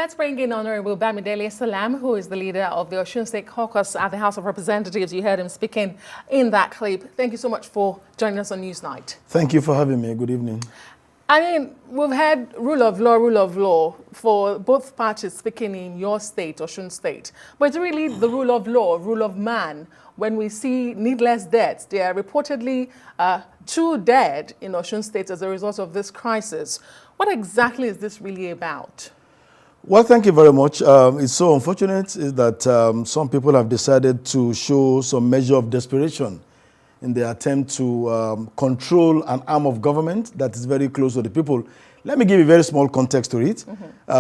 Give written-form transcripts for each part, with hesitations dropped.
let's bring in Honorable Bamidele Salam, who is the leader of the Osun State Caucus at the House of Representatives. You heard him speaking in that clip. Thank you so much for joining us on Newsnight. Thank you for having me. Good evening. I mean, we've had rule of law for both parties speaking in your state, Osun State. But it's really the rule of law, rule of man. When we see needless deaths, there are reportedly 2 dead in Osun State as a result of this crisis. What exactly is this really about? Well, thank you very much. It's so unfortunate that some people have decided to show some measure of desperation in their attempt to control an arm of government that is very close to the people. Let me give a very small context to it.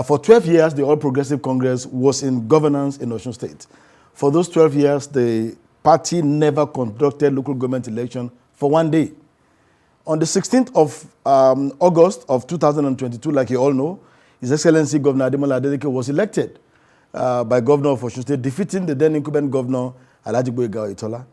For 12 years, the All Progressive Congress was in governance in Osun State. For those 12 years, the party never conducted local government election for 1 day. On the 16th of August of 2022, like you all know, His Excellency Governor Ademola Adeleke was elected by Governor of Osun State, defeating the then incumbent Governor Alhaji Oyetola.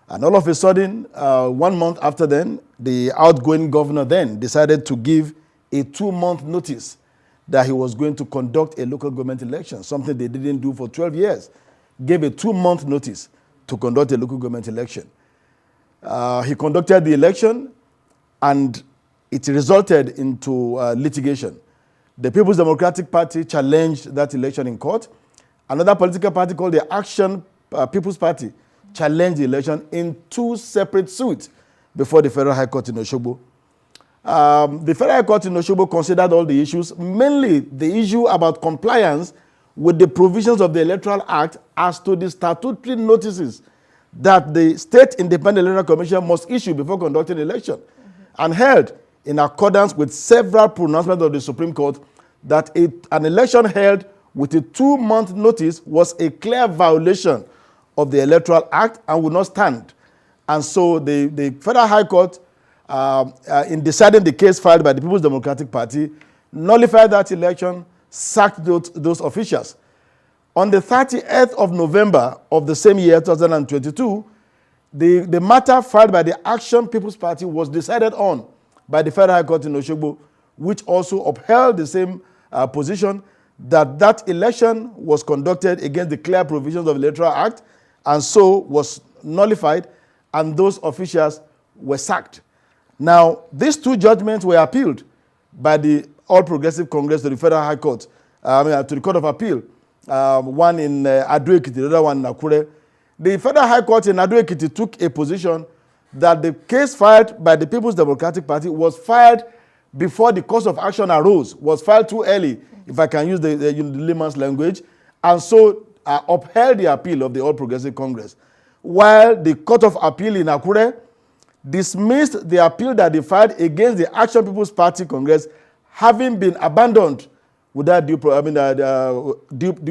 And all of a sudden, 1 month after then, the outgoing governor then decided to give a 2-month notice that he was going to conduct a local government election, something they didn't do for 12 years. Gave a 2-month notice to conduct a local government election. He conducted the election, and it resulted into litigation. The People's Democratic Party challenged that election in court. Another political party called the Action People's Party challenged the election in 2 separate suits before the Federal High Court in Osogbo. The Federal High Court in Osogbo considered all the issues, mainly the issue about compliance with the provisions of the Electoral Act as to the statutory notices that the State Independent Electoral Commission must issue before conducting the election, and held in accordance with several pronouncements of the Supreme Court that an election held with a 2-month notice was a clear violation of the Electoral Act and would not stand. And so the Federal High Court, in deciding the case filed by the People's Democratic Party, nullified that election, sacked those officials. On the 30th of November of the same year, 2022, the matter filed by the Action People's Party was decided on by the Federal High Court in Osogbo, which also upheld the same position that election was conducted against the clear provisions of the Electoral Act, and so was nullified, and those officials were sacked. Now, these 2 judgments were appealed by the All Progressive Congress to the Federal High Court, to the Court of Appeal, one in Ado-Ekiti, the other one in Akure. The Federal High Court in Ado-Ekiti took a position that the case filed by the People's Democratic Party was filed before the cause of action arose, was filed too early, if I can use the layman's language, and so upheld the appeal of the All Progressive Congress. While the Court of Appeal in Akure dismissed the appeal that they filed against the Action People's Party Congress, having been abandoned without due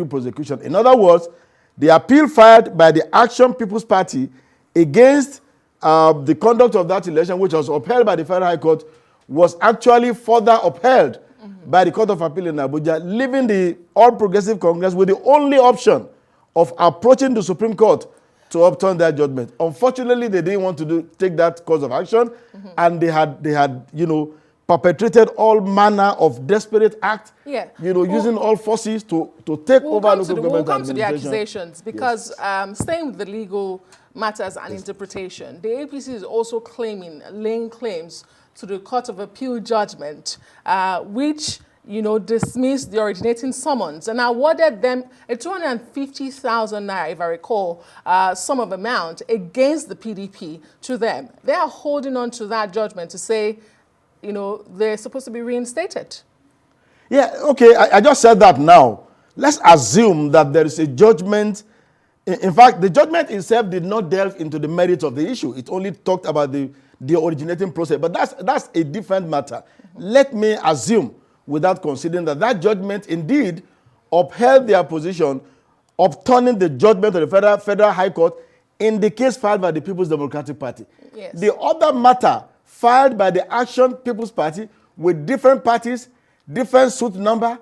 prosecution. In other words, the appeal filed by the Action People's Party against the conduct of that election, which was upheld by the Federal High Court, was actually further upheld by the Court of Appeal in Abuja, leaving the All Progressive Congress with the only option of approaching the Supreme Court to overturn that judgment. Unfortunately, they didn't want to take that course of action, and they had perpetrated all manner of desperate acts, using all forces to take over local government administration. We'll come to the accusations, because staying with the legal matters and interpretation, the APC is also laying claims to the Court of Appeal judgment, which dismissed the originating summons and awarded them a 250,000 naira, if I recall, sum of amount against the PDP to them. They are holding on to that judgment to say, they're supposed to be reinstated. Yeah, okay, I just said that now. Let's assume that there is a judgment. In fact, the judgment itself did not delve into the merits of the issue. It only talked about the originating process. But that's a different matter. Let me assume, without considering that judgment indeed upheld their position, upturning the judgment of the Federal High Court in the case filed by the People's Democratic Party. Yes. The other matter filed by the Action People's Party with different parties, different suit number,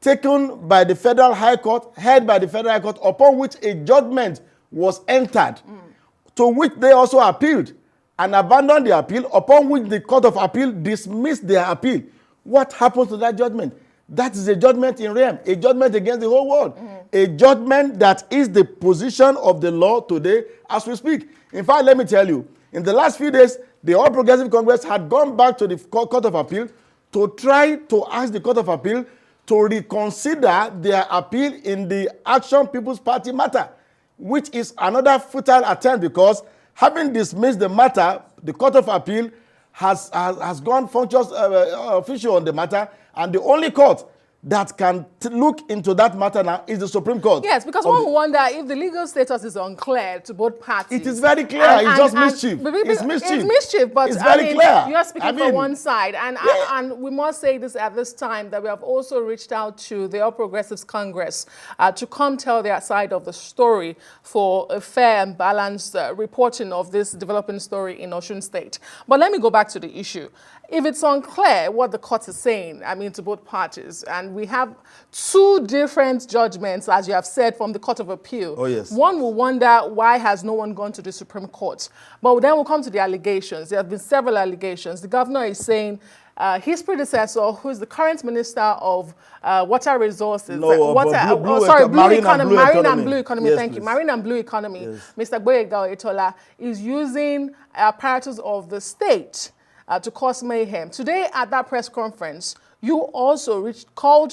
taken by the Federal High Court, held by the Federal High Court, upon which a judgment was entered, to which they also appealed and abandoned the appeal, upon which the Court of Appeal dismissed their appeal. What happens to that judgment? That is a judgment in realm, a judgment against the whole world, a judgment that is the position of the law today as we speak. In fact, let me tell you, in the last few days, the All Progressive Congress had gone back to the Court of Appeal to try to ask the Court of Appeal to reconsider their appeal in the Action People's Party matter, which is another futile attempt because having dismissed the matter, the Court of Appeal has gone functions official on the matter, and the only court that can look into that matter now is the Supreme Court. Yes, because one will wonder if the legal status is unclear to both parties. It is very clear. It's just mischief. It's mischief. It's mischief, but it's very clear. You are speaking for one side. And we must say this at this time, that we have also reached out to the All Progressives Congress to come tell their side of the story for a fair and balanced reporting of this developing story in Osun State. But let me go back to the issue. If it's unclear what the court is saying, to both parties, and we have two different judgments, as you have said, from the Court of Appeal. Oh, yes. One will wonder why has no one gone to the Supreme Court. But then we'll come to the allegations. There have been several allegations. The governor is saying his predecessor, who is the current minister of water resources, marine and blue economy, yes, thank you, marine and blue economy, yes. Mr. Oyetola, is using apparatus of the state to cause mayhem. Today at that press conference, you also called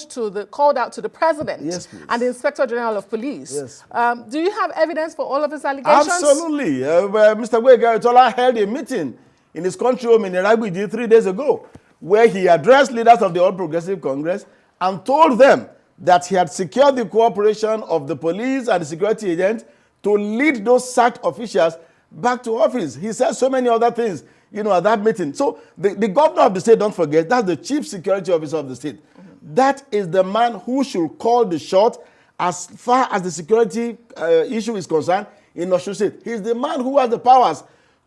out to the president, yes, and the Inspector General of Police. Yes. Do you have evidence for all of his allegations? Absolutely. Mr. Oyetola held a meeting in his country home in Iraqi 3 days ago, where he addressed leaders of the All Progressive Congress and told them that he had secured the cooperation of the police and the security agents to lead those sacked officials back to office. He said so many other things, at that meeting. So the governor of the state, don't forget, that's the chief security officer of the state. That is the man who should call the shot as far as the security issue is concerned in Osun State. He's the man who has the powers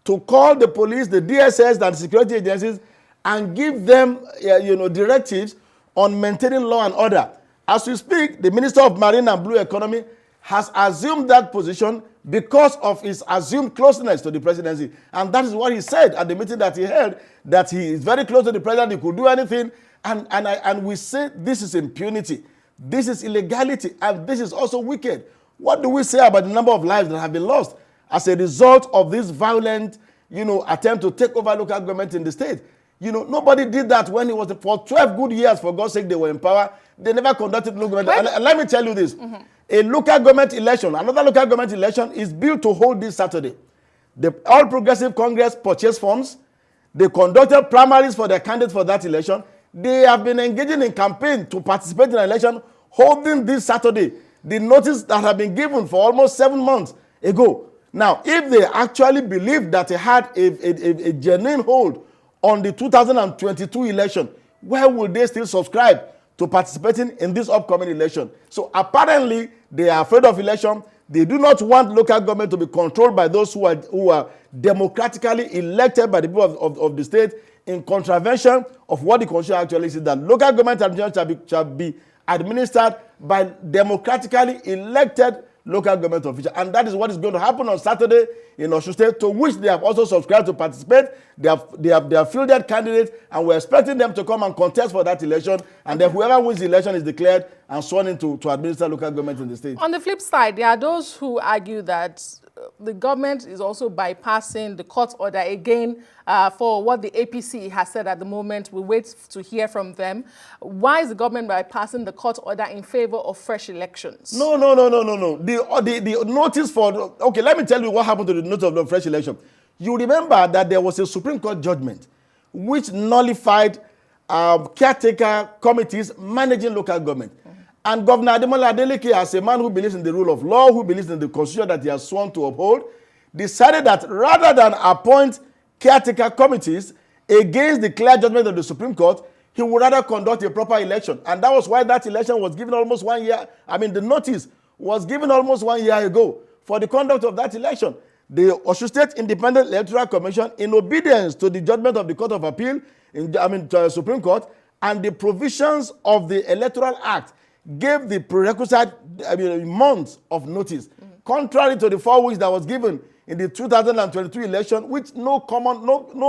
to call the police, the DSS, and security agencies and give them, directives on maintaining law and order. As we speak, the Minister of Marine and Blue Economy has assumed that position because of his assumed closeness to the presidency. And that is what he said at the meeting that he held, that he is very close to the president, he could do anything. And we say this is impunity, this is illegality, and this is also wicked. What do we say about the number of lives that have been lost as a result of this violent, attempt to take over local government in the state? Nobody did that when he was, for 12 good years, for God's sake, they were in power. They never conducted local government. And let me tell you this. A local government election, another local government election is built to hold this Saturday. The All Progressive Congress purchased funds. They conducted primaries for their candidates for that election. They have been engaging in campaign to participate in an election holding this Saturday. The notice that have been given for almost 7 months ago. Now, if they actually believe that they had a genuine hold on the 2022 election, where will they still subscribe to participating in this upcoming election? So apparently, they are afraid of election. They do not want local government to be controlled by those who are democratically elected by the people of the state, in contravention of what the Constitution actually says, that local government administration shall be administered by democratically elected local government officials. And that is what is going to happen on Saturday in Osun State, to which they have also subscribed to participate. They have fielded candidates, and we're expecting them to come and contest for that election. And then whoever wins the election is declared and sworn in to administer local government in the state. On the flip side, there are those who argue that the government is also bypassing the court order again for what the APC has said at the moment. We wait to hear from them. Why is the government bypassing the court order in favor of fresh elections? No. The notice for, okay, let me tell you what happened to the notice of the fresh election. You remember that there was a Supreme Court judgment which nullified caretaker committees managing local government. And Governor Ademola Adeleke, as a man who believes in the rule of law, who believes in the constitution that he has sworn to uphold, decided that rather than appoint caretaker committees against the clear judgment of the Supreme Court, he would rather conduct a proper election. And that was why that election was given almost 1 year. The notice was given almost 1 year ago for the conduct of that election. The Osun State Independent Electoral Commission, in obedience to the judgment of the Court of Appeal, to the Supreme Court, and the provisions of the Electoral Act, gave the prerequisite months of notice, contrary to the 4 weeks that was given in the 2022 election, which no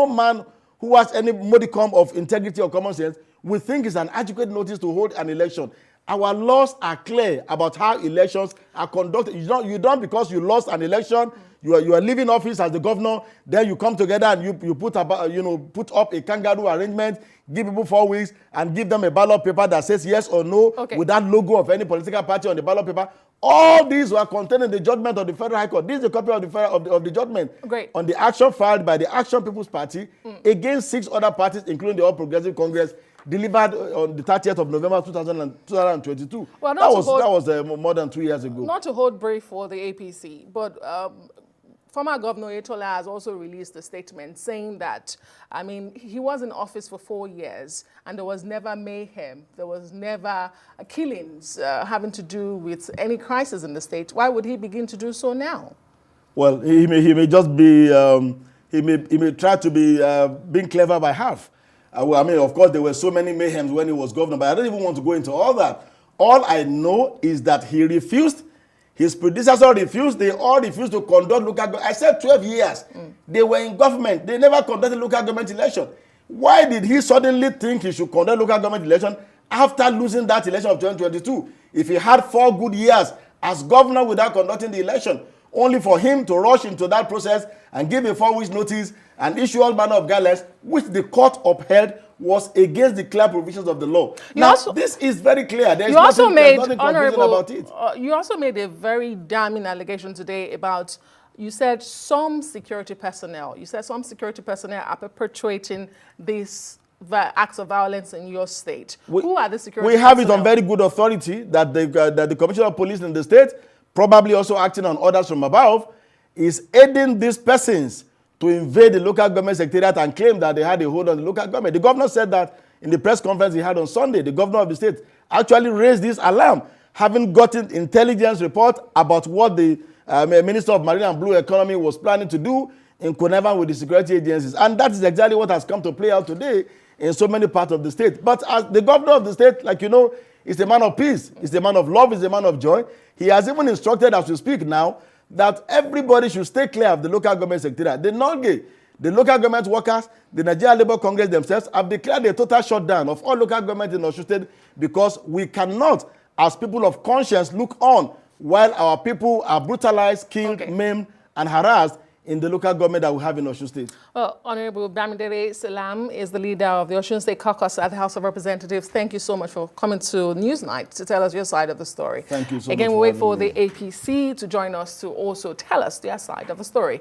man who has any modicum of integrity or common sense will think it's an adequate notice to hold an election. Our laws are clear about how elections are conducted. You don't because you lost an election, you are leaving office as the governor, then you come together and you put up a kangaroo arrangement, give people 4 weeks, and give them a ballot paper that says yes or no with that logo of any political party on the ballot paper. All these were contained in the judgment of the Federal High Court. This is a copy of the judgment on the action filed by the Action People's Party against 6 other parties, including the All Progressive Congress, delivered on the 30th of November 2022. Well, that was more than 2 years ago. Not to hold brief for the APC, but former Governor Oyetola has also released a statement saying that, I mean, he was in office for 4 years and there was never mayhem, there was never killings having to do with any crisis in the state. Why would he begin to do so now? Well, he may just be, he may try to be being clever by half. I mean, of course, there were so many mayhems when he was governor, but I don't even want to go into all that. All I know is that he refused, his predecessor refused, they all refused to conduct local government. I said 12 years. They were in government. They never conducted local government election. Why did he suddenly think he should conduct local government election after losing that election of 2022? If he had 4 good years as governor without conducting the election, only for him to rush into that process and give a 4 weeks notice and issue all manner of guidelines, which the court upheld was against the clear provisions of the law. This is very clear. There's nothing confusing about it. You also made a very damning allegation today about, you said some security personnel are perpetuating these acts of violence in your state. Who are the security personnel? We have it on very good authority that the Commissioner of Police in the state, probably also acting on orders from above, is aiding these persons to invade the local government secretariat and claim that they had a hold on the local government. The governor said that in the press conference he had on Sunday. The governor of the state actually raised this alarm, having gotten intelligence report about what the Minister of Marine and Blue Economy was planning to do in connivance with the security agencies. And that is exactly what has come to play out today in so many parts of the state. But as the governor of the state, like you know, is a man of peace, is a man of love, is a man of joy. He has even instructed, as we speak now, that everybody should stay clear of the local government secretariat. The non-gay, the local government workers, the Nigeria Labour Congress themselves have declared a total shutdown of all local government in Osun State because we cannot, as people of conscience, look on while our people are brutalized, killed, maimed, and harassed in the local government that we have in Osun State. Well, Honorable Bamidele Salam is the leader of the Osun State Caucus at the House of Representatives. Thank you so much for coming to Newsnight to tell us your side of the story. Thank you so much. Again, we wait for the APC to join us to also tell us their side of the story.